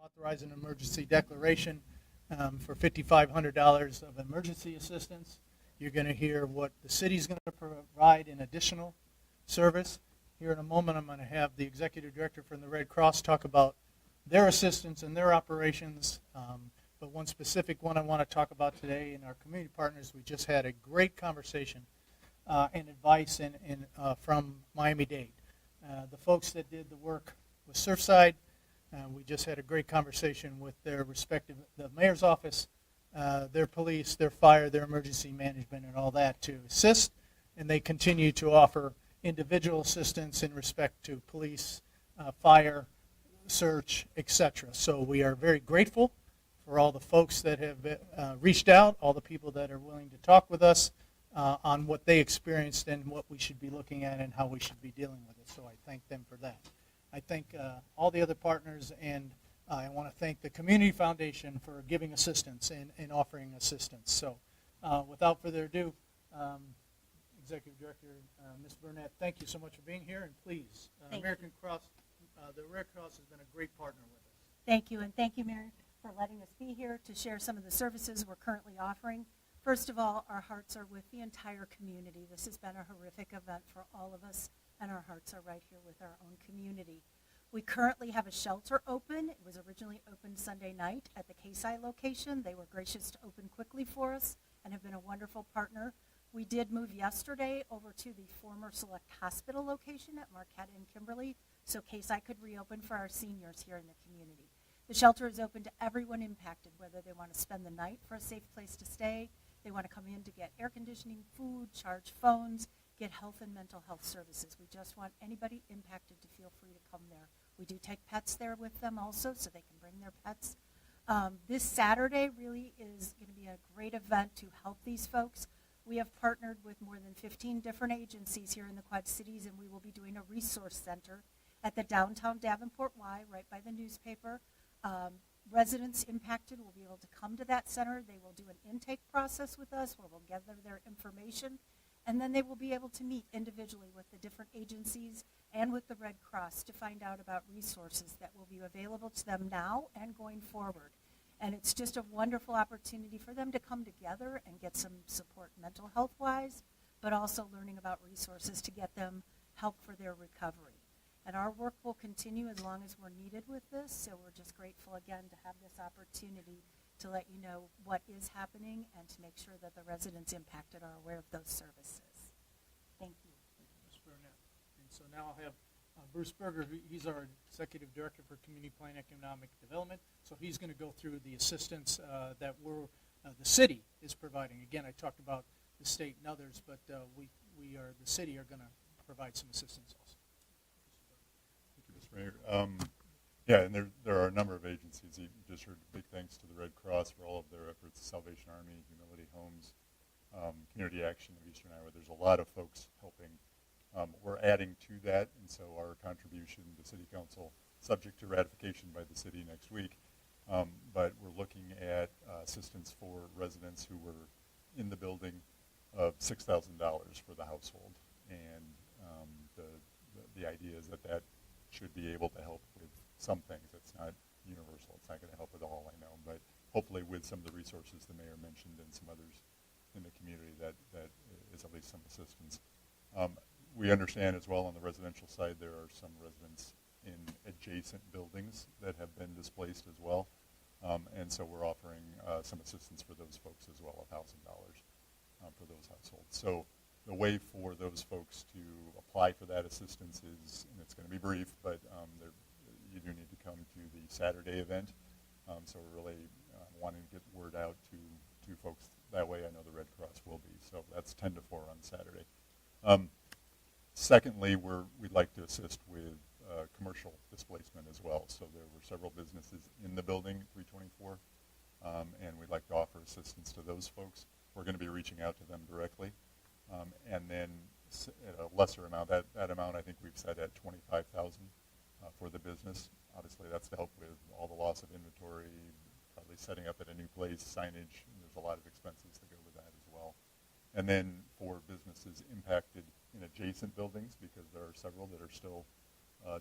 authorize an emergency declaration for $5,500 of emergency assistance. You're going to hear what the city's going to provide in additional service. Here in a moment, I'm going to have the executive director from the Red Cross talk about their assistance and their operations. But one specific one I want to talk about today in our community partners, we just had a great conversation and advice from Miami-Dade. The folks that did the work with Surfside, we just had a great conversation with their respective, the mayor's office, their police, their fire, their emergency management, and all that to assist. And they continue to offer individual assistance in respect to police, fire, search, etc. So we are very grateful for all the folks that have reached out, all the people that are willing to talk with us on what they experienced and what we should be looking at and how we should be dealing with it. So I thank them for that. I thank all the other partners, and I want to thank the Community Foundation for giving assistance and offering assistance. So without further ado, Executive Director Ms. Burnett, thank you so much for being here, and please, American Cross, the Red Cross has been a great partner with us. Thank you, and thank you, Mayor, for letting us be here to share some of the services we're currently offering. First of all, our hearts are with the entire community. This has been a horrific event for all of us, and our hearts are right here with our own community. We currently have a shelter open. It was originally opened Sunday night at the KSI location. They were gracious to open quickly for us and have been a wonderful partner. We did move yesterday over to the former Select Hospital location at Marquette and Kimberly, so KSI could reopen for our seniors here in the community. The shelter is open to everyone impacted, whether they want to spend the night for a safe place to stay, they want to come in to get air conditioning, food, charge phones, get health and mental health services. We just want anybody impacted to feel free to come there. We do take pets there with them also, so they can bring their pets. This Saturday really is going to be a great event to help these folks. We have partnered with more than 15 different agencies here in the Quad Cities, and we will be doing a resource center at the downtown Davenport Y, right by the newspaper. Residents impacted will be able to come to that center. They will do an intake process with us where we'll gather their information, and then they will be able to meet individually with the different agencies and with the Red Cross to find out about resources that will be available to them now and going forward. And it's just a wonderful opportunity for them to come together and get some support mental health-wise, but also learning about resources to get them help for their recovery. And our work will continue as long as we're needed with this, so we're just grateful again to have this opportunity to let you know what is happening and to make sure that the residents impacted are aware of those services. Thank you. Thank you, Ms. Burnett. And so now I'll have Bruce Berger, he's our Executive Director for Community Plan Economic Development, so he's going to go through the assistance that the city is providing. Again, I talked about the state and others, but the city are going to provide some assistance also. Mayor. Yeah, and there are a number of agencies. You just heard big thanks to the Red Cross for all of their efforts, Salvation Army, Humility Homes, Community Action of Eastern Iowa. There's a lot of folks helping. We're adding to that, and so our contribution to City Council, subject to ratification by the city next week, but we're looking at assistance for residents who were in the building of $6,000 for the household. And the idea is that should be able to help with some things. It's not universal. It's not going to help with all, I know, but hopefully with some of the resources the mayor mentioned and some others in the community that is at least some assistance. We understand as well on the residential side there are some residents in adjacent buildings that have been displaced as well, and so we're offering some assistance for those folks as well, $1,000 for those households. So the way for those folks to apply for that assistance is, and it's going to be brief, but you do need to come to the Saturday event. So we're really wanting to get the word out to folks that way. I know the Red Cross will be. So that's 10 to 4 on Saturday. Secondly, we'd like to assist with commercial displacement as well. So there were several businesses in the building, 324, and we'd like to offer assistance to those folks. We're going to be reaching out to them directly. And then at a lesser amount, that amount I think we've set at $25,000 for the business. Obviously, that's to help with all the loss of inventory, probably setting up at a new place, signage. There's a lot of expenses that go with that as well. And then for businesses impacted in adjacent buildings, because there are several that are still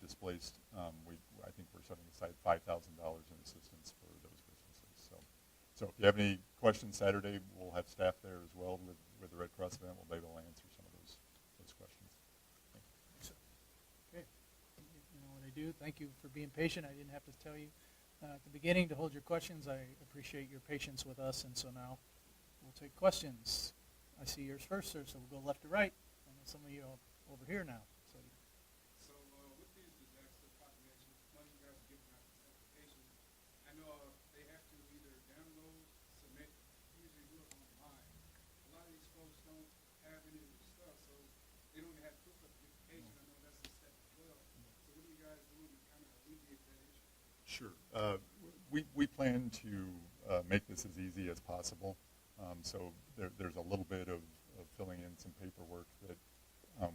displaced, I think we're setting aside $5,000 in assistance for those businesses. So if you have any questions Saturday, we'll have staff there as well with the Red Cross event. We'll be able to answer some of those questions. Okay. You know what I do. Thank you for being patient. I didn't have to tell you at the beginning to hold your questions. I appreciate your patience with us, and so now we'll take questions. I see yours first, sir, so we'll go left to right. I know some of you are over here now. So with these disaster proclamations, once you guys are giving out this application, I know they have to either download, submit, usually do it online. A lot of these folks don't have any of this stuff, so they don't have proof of identification. I know that's a step as well. So what are you guys doing to kind of alleviate that issue? Sure. We plan to make this as easy as possible. So there's a little bit of filling in some paperwork that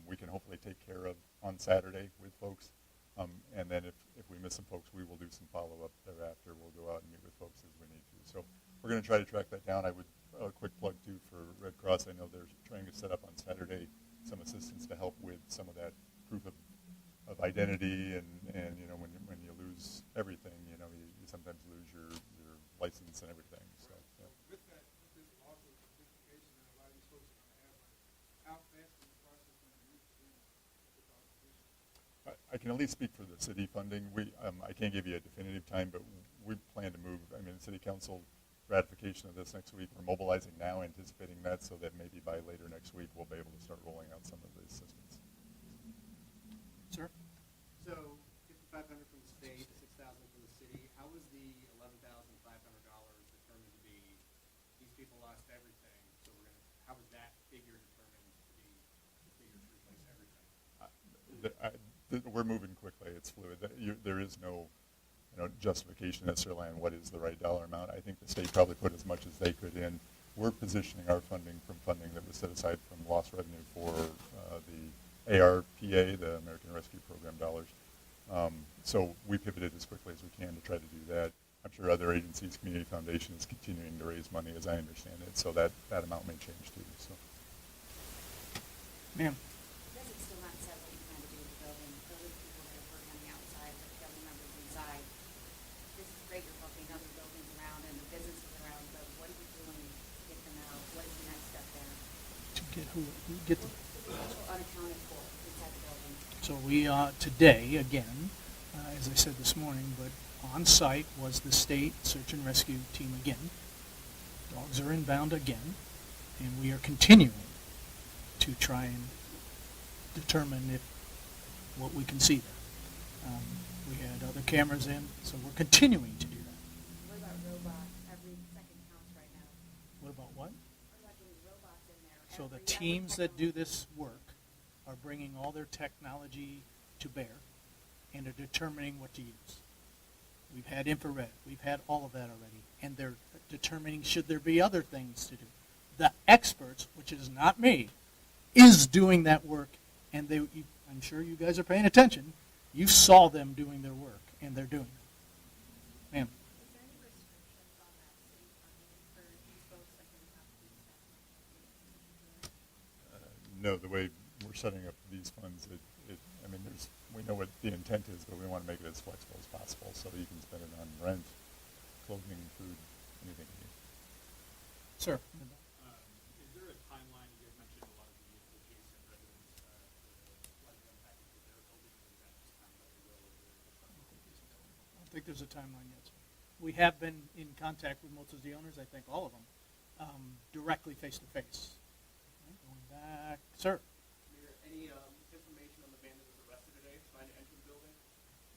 we can hopefully take care of on Saturday with folks. And then if we miss some folks, we will do some follow-up thereafter. We'll go out and meet with folks as we need to. So we're going to try to track that down. I would a quick plug, too, for Red Cross. I know they're trying to set up on Saturday some assistance to help with some of that proof of identity. And you know, when you lose everything, you know, you sometimes lose your license and everything. So, yeah. With this loss of identification that a lot of these folks are going to have, how fast is the process going to move for them with all this issue? I can at least speak for the city funding. I can't give you a definitive time, but we plan to move. I mean, the city council ratification of this next week. We're mobilizing now, anticipating that, so that maybe by later next week we'll be able to start rolling out some of the assistance. Sir? So, $5,500 from the state, $6,000 from the city. How was the $11,500 determined to be? These people lost everything, so how was that figure determined to be the figure to replace everything? We're moving quickly. It's fluid. There is no, justification necessarily on what is the right dollar amount. I think the state probably put as much as they could in. We're positioning our funding from funding that was set aside from lost revenue for the ARPA, the American Rescue Program dollars. So we pivoted as quickly as we can to try to do that. I'm sure other agencies, Community Foundation is continuing to raise money, as I understand it, so that amount may change too. So. Ma'am? You guys have still not said what you plan to do with the building. Those are the people that are working on the outside, but the family members inside. This is great, you're booking other buildings around and the businesses around, but what are you doing to get them out? What is the next step there? To get who? Get the. People unaccounted for inside the building. So we today, again, as I said this morning, but on site was the state search and rescue team again. Dogs are inbound again, and we are continuing to try and determine what we can see there. We had other cameras in, so we're continuing to do that. What about robots? Every second counts right now. What about what? What about getting robots in there? So the Every teams second that do this work are bringing all their technology to bear and are determining what to use. We've had infrared. We've had all of that already. And they're determining should there be other things to do. The experts, which is not me, is doing that work. And I'm sure you guys are paying attention. You saw them doing their work, and they're doing it. Ma'am? Is there any restrictions on that city funding for these folks that can have to do stuff? No, the way we're setting up these funds, we know what the intent is, but we want to make it as flexible as possible so that you can spend it on rent, clothing, food, anything you need. Sir? Is there a timeline? You guys mentioned a lot of the adjacent residents, the flood impact to their buildings, or is that just kind of like a will over there? I don't think there's a timeline yet, sir. We have been in contact with most of the owners, I think all of them, directly face-to-face. Okay, going back. Sir? Mayor, any information on the man that was arrested today trying to enter the building?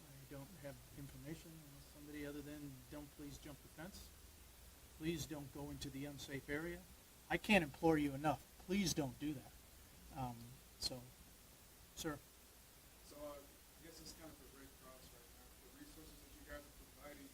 I don't have information unless somebody other than don't please jump the fence. Please don't go into the unsafe area. I can't implore you enough. Please don't do that. Sir. So I guess it's kind of a Red Cross right now. The resources that you guys are providing,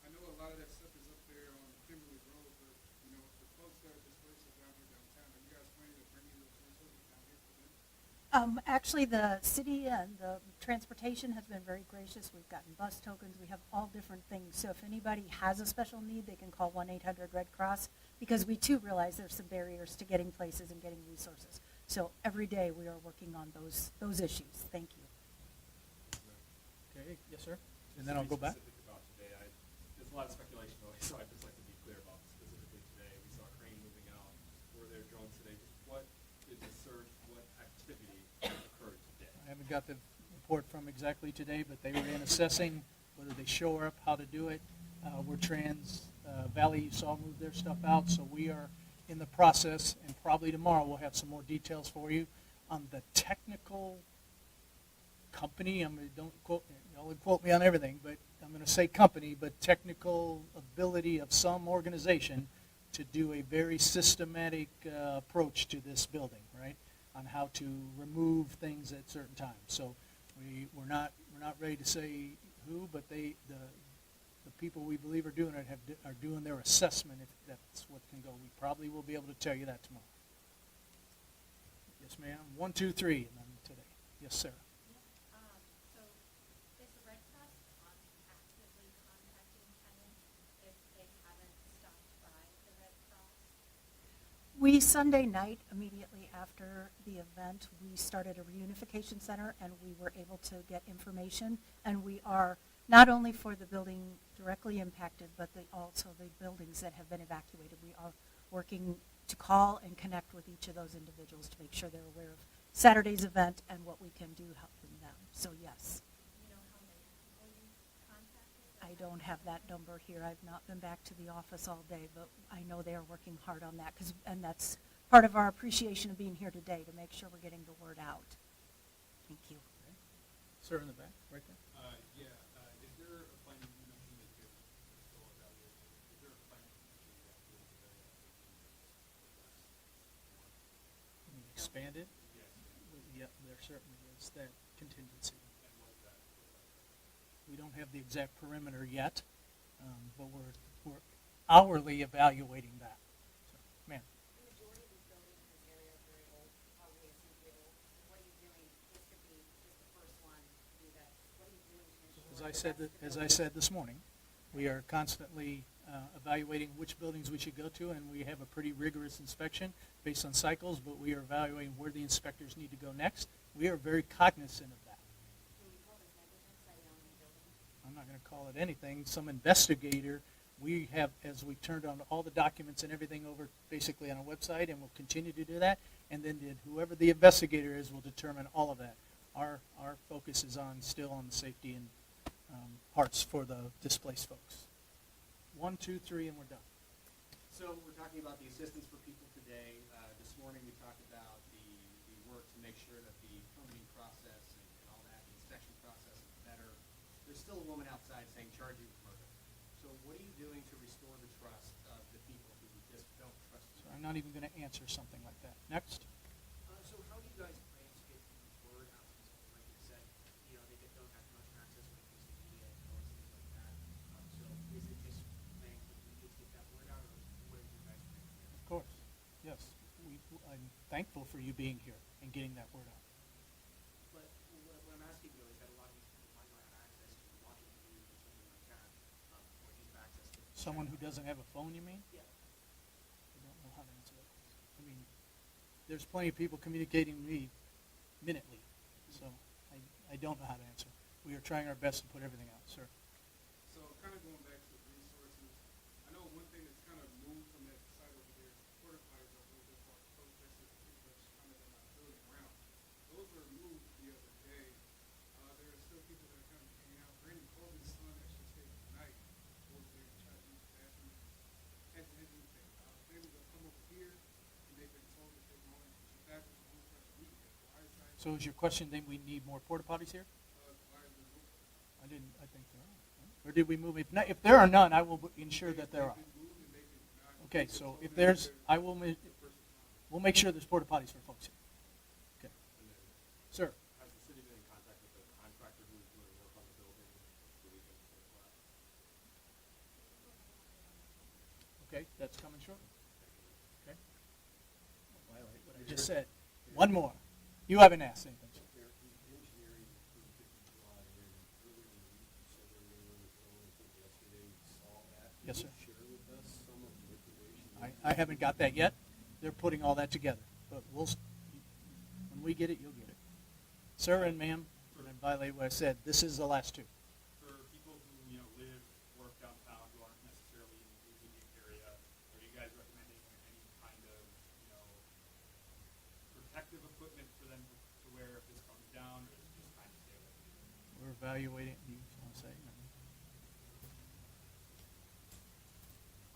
I know a lot of that stuff is up there on Kimberly Road, but the folks that are displaced are down here downtown. Are you guys planning to bring those resources down here for them? Actually, the city and the transportation has been very gracious. We've gotten bus tokens. We have all different things. So if anybody has a special need, they can call 1-800-RED-CROSS because we too realize there's some barriers to getting places and getting resources. So every day we are working on those issues. Thank you. Okay, yes, sir. And then I'll go back. Specific about today, there's a lot of speculation always, so I'd just like to be clear about specifically today. We saw a crane moving out. Were there drones today? Just what did the surge, what activity occurred today? I haven't got the report from exactly today, but they were in assessing whether they shore up, how to do it. We're Valley, you saw, move their stuff out, so we are in the process, and probably tomorrow we'll have some more details for you on the technical company. Don't quote me, y'all quote me on everything, but I'm going to say company, but technical ability of some organization to do a very systematic approach to this building, right? On how to remove things at certain times. So we're not ready to say who, but the people we believe are doing it are doing their assessment if that's what can go. We probably will be able to tell you that tomorrow. Yes, ma'am. 1, 2, 3, and then today. Yes, sir. So is the Red Cross actively contacting tenants if they haven't stopped by the Red Cross? We, Sunday night, immediately after the event, we started a reunification center, and we were able to get information, and we are not only for the building directly impacted, but also the buildings that have been evacuated. We are working to call and connect with each of those individuals to make sure they're aware of Saturday's event and what we can do helping them. So yes. You know how many people you contacted? I don't have that number here. I've not been back to the office all day, but I know they are working hard on that, and that's part of our appreciation of being here today, to make sure we're getting the word out. Thank you. Sir in the back, right there. Is there a plan, you mentioned that you're still evaluating, is there a plan to continue that field today? Can you expand it? Yes. Yeah, there certainly is that contingency. And was that? We don't have the exact perimeter yet, but we're hourly evaluating that. So, ma'am. The majority of these buildings in this area are very old, probably a century old. What are you doing? This could be just the first one to do that. What are you doing to ensure As I said this morning, we are constantly evaluating which buildings we should go to, and we have a pretty rigorous inspection based on cycles, but we are evaluating where the inspectors need to go next. We are very cognizant of that. Can you call this negligence that you own the building? I'm not going to call it anything. Some investigator, we have, as we turned on all the documents and everything over basically on our website, and we'll continue to do that, and then whoever the investigator is will determine all of that. Our focus is still on the safety and parts for the displaced folks. 1, 2, 3, and we're done. So we're talking about the assistance for people today. This morning we talked about the work to make sure that the permitting process and all that, the inspection process is better. There's still a woman outside saying charge you with murder. So what are you doing to restore the trust of the people who just don't trust you? So I'm not even going to answer something like that. Next. So how do you guys plan to get the word out to people? Like you said, don't have much access when it comes to media and noise, things like that. So is it just planning to get that word out, or what are you guys planning to do? Of course. Yes. I'm thankful for you being here and getting that word out. But what I'm asking though is that a lot of these people might not have access to watching the news or something like that, or just have access to Someone who doesn't have a phone, you mean? Yeah. I don't know how to answer that. I mean, there's plenty of people communicating with me minutely, so I don't know how to answer. We are trying our best to put everything out, sir. So kind of going back to the resources, I know one thing that's kind of moved from that site over there is the porta potties are over there for protesters and people that's kind of in our building around. Those were moved the other day. There are still people that are kind of hanging out. Brandon Corbin's son actually stayed the night over there and tried to use the bathroom. Hasn't had anything. Families have come over here and they've been told that they're going to the bathroom for home fresh meat at the Wise side. So is your question then we need more porta potties here? Why is there no I think there are. Or did we move? If there are none, I will ensure that there are. Okay, so if there's, we'll make sure there's porta potties for folks here. Okay. Sir. Has the city been in contact with the contractor who's doing work on the building so we can collapse? Okay, that's coming shortly. Okay. Violate what I just said. One more. You haven't asked anything. Yes, sir. I haven't got that yet. They're putting all that together. But when we get it, you'll get it. Sir and ma'am, and violate what I said. This is the last two. For people who, live, work downtown, who aren't necessarily in the immediate area, are you guys recommending any kind of, protective equipment for them to wear if this comes down, or is it just kind of stay away? We're evaluating. You want to say?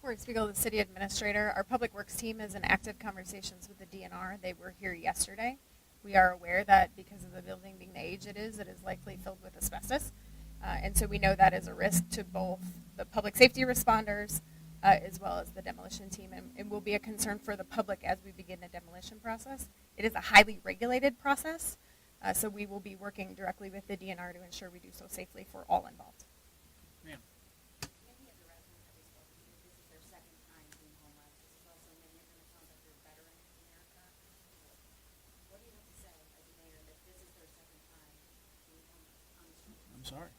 Corey Spiegel, the city administrator. Our public works team is in active conversations with the DNR. They were here yesterday. We are aware that because of the building being the age it is likely filled with asbestos. And so we know that is a risk to both the public safety responders as well as the demolition team, and will be a concern for the public as we begin the demolition process. It is a highly regulated process, so we will be working directly with the DNR to ensure we do so safely for all involved. Ma'am. Many of the residents that we spoke to, this is their second time being homeless. This is also many of them, it sounds like they're veterans of America. What do you have to say as a mayor that this is their second time being homeless on the streets? I'm sorry.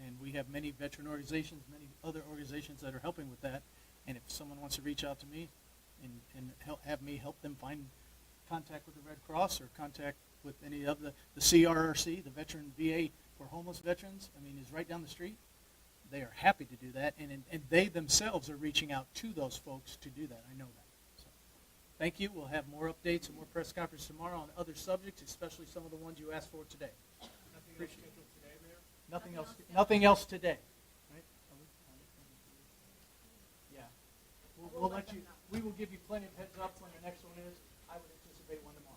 And we have many veteran organizations, many other organizations that are helping with that. And if someone wants to reach out to me and have me help them find contact with the Red Cross or contact with any of the CRRC, the Veteran VA for homeless veterans, is right down the street. They are happy to do that, and they themselves are reaching out to those folks to do that. I know that. So, thank you. We'll have more updates and more press conference tomorrow on other subjects, especially some of the ones you asked for today. Nothing else scheduled today, Mayor? Nothing else today. Right? Yeah. We'll let you. We will give you plenty of heads up when the next one is. I would anticipate one tomorrow.